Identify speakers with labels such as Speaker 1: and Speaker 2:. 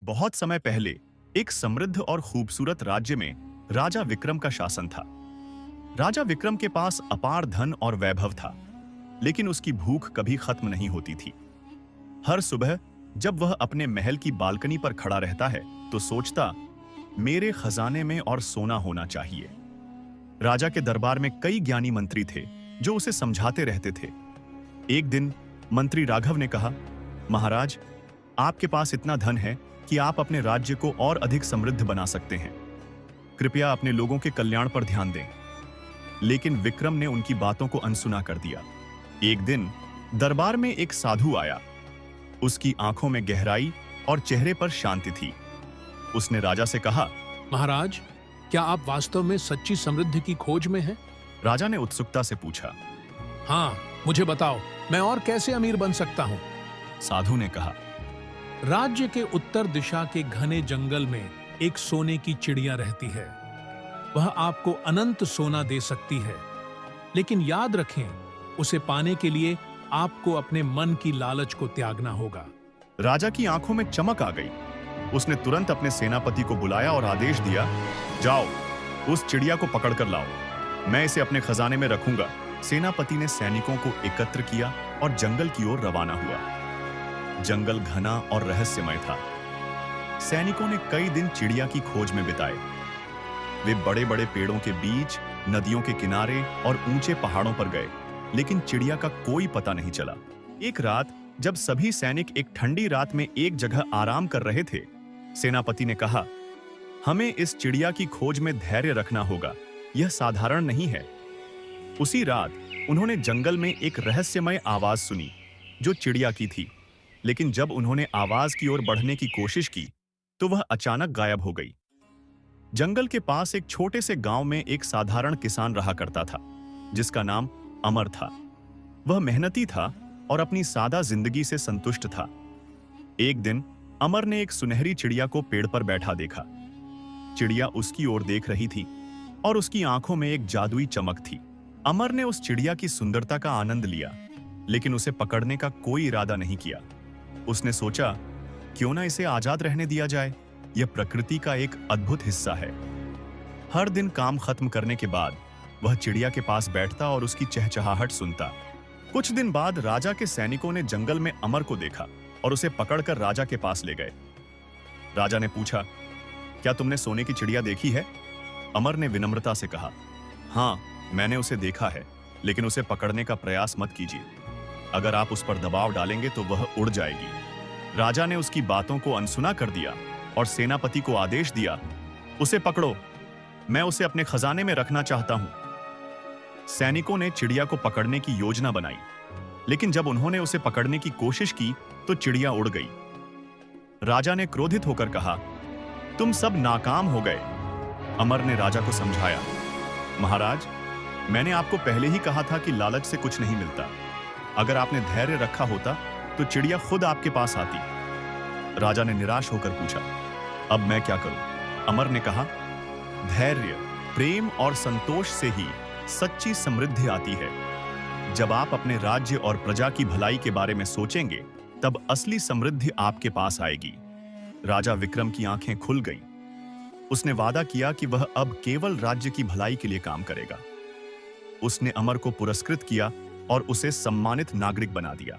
Speaker 1: बहुत समय पहले एक समृद्ध और खूबसूरत राज्य में राजा विक्रम का शासन था। राजा विक्रम के पास अपार धन और वैभव था, लेकिन उसकी भूख कभी खत्म नहीं होती थी। हर सुबह जब वह अपने महल की बालकनी पर खड़ा रहता है तो सोचता, मेरे खजाने में और सोना होना चाहिए। राजा के दरबार में कई ज्ञानी मंत्री थे जो उसे समझाते रहते थे। एक दिन मंत्री राघव ने कहा, महाराज, आपके पास इतना धन है कि आप अपने राज्य को और अधिक समृद्ध बना सकते हैं। कृपया अपने लोगों के कल्याण पर ध्यान दें। लेकिन विक्रम ने उनकी बातों को अनसुना कर दिया। एक दिन दरबार में एक साधु आया। उसकी आंखों में गहराई और चेहरे पर शांति थी। उसने राजा से कहा,
Speaker 2: महाराज, क्या आप वास्तव में सच्ची समृद्धि की खोज में हैं?
Speaker 1: राजा ने उत्सुकता से पूछा।
Speaker 2: हाँ, मुझे बताओ, मैं और कैसे अमीर बन सकता हूँ?
Speaker 1: साधु ने कहा,
Speaker 2: राज्य के उत्तर दिशा के घने जंगल में एक सोने की चिड़िया रहती है। वह आपको अनंत सोना दे सकती है, लेकिन याद रखें, उसे पाने के लिए आपको अपने मन की लालच को त्यागना होगा।
Speaker 1: राजा की आंखों में चमक आ गई। उसने तुरंत अपने सेनापति को बुलाया और आदेश दिया, जाओ, उस चिड़िया को पकड़कर लाओ, मैं इसे अपने खजाने में रखूंगा। सेनापति ने सैनिकों को एकत्र किया और जंगल की ओर रवाना हुआ। जंगल घना और रहस्यमय था। सैनिकों ने कई दिन चिड़िया की खोज में बिताए। वे बड़े बड़े पेड़ों के बीच, नदियों के किनारे और ऊंचे पहाड़ों पर गए, लेकिन चिड़िया का कोई पता नहीं चला। एक रात जब सभी सैनिक एक ठंडी रात में एक जगह आराम कर रहे थे, सेनापति ने कहा, हमें इस चिड़िया की खोज में धैर्य रखना होगा, यह साधारण नहीं है। उसी रात उन्होंने जंगल में एक रहस्यमय आवाज सुनी जो चिड़िया की थी, लेकिन जब उन्होंने आवाज की ओर बढ़ने की कोशिश की तो वह अचानक गायब हो गई। जंगल के पास एक छोटे से गांव में एक साधारण किसान रहा करता था, जिसका नाम अमर था। वह मेहनती था और अपनी सादा जिंदगी से संतुष्ट था। एक दिन अमर ने एक सुनहरी चिड़िया को पेड़ पर बैठा देखा। चिड़िया उसकी ओर देख रही थी और उसकी आंखों में एक जादुई चमक थी। अमर ने उस चिड़िया की सुंदरता का आनंद लिया, लेकिन उसे पकड़ने का कोई इरादा नहीं किया। उसने सोचा, क्यों ना इसे आजाद रहने दिया जाए, यह प्रकृति का एक अद्भुत हिस्सा है। हर दिन काम खत्म करने के बाद वह चिड़िया के पास बैठता और उसकी चहचहाहट सुनता। कुछ दिन बाद राजा के सैनिकों ने जंगल में अमर को देखा और उसे पकड़कर राजा के पास ले गए। राजा ने पूछा, क्या तुमने सोने की चिड़िया देखी है? अमर ने विनम्रता से कहा, हाँ, मैंने उसे देखा है, लेकिन उसे पकड़ने का प्रयास मत कीजिए। अगर आप उस पर दबाव डालेंगे तो वह उड़ जाएगी। राजा ने उसकी बातों को अनसुना कर दिया और सेनापति को आदेश दिया, उसे पकड़ो, मैं उसे अपने खजाने में रखना चाहता हूं। सैनिकों ने चिड़िया को पकड़ने की योजना बनाई, लेकिन जब उन्होंने उसे पकड़ने की कोशिश की तो चिड़िया उड़ गई। राजा ने क्रोधित होकर कहा, तुम सब नाकाम हो गए। अमर ने राजा को समझाया, महाराज, मैंने आपको पहले ही कहा था कि लालच से कुछ नहीं मिलता। अगर आपने धैर्य रखा होता तो चिड़िया खुद आपके पास आती। राजा ने निराश होकर पूछा, अब मैं क्या करूं? अमर ने कहा, धैर्य, प्रेम और संतोष से ही सच्ची समृद्धि आती है। जब आप अपने राज्य और प्रजा की भलाई के बारे में सोचेंगे, तब असली समृद्धि आपके पास आएगी। राजा विक्रम की आंखें खुल गईं। उसने वादा किया कि वह अब केवल राज्य की भलाई के लिए काम करेगा। उसने अमर को पुरस्कृत किया और उसे सम्मानित नागरिक बना दिया।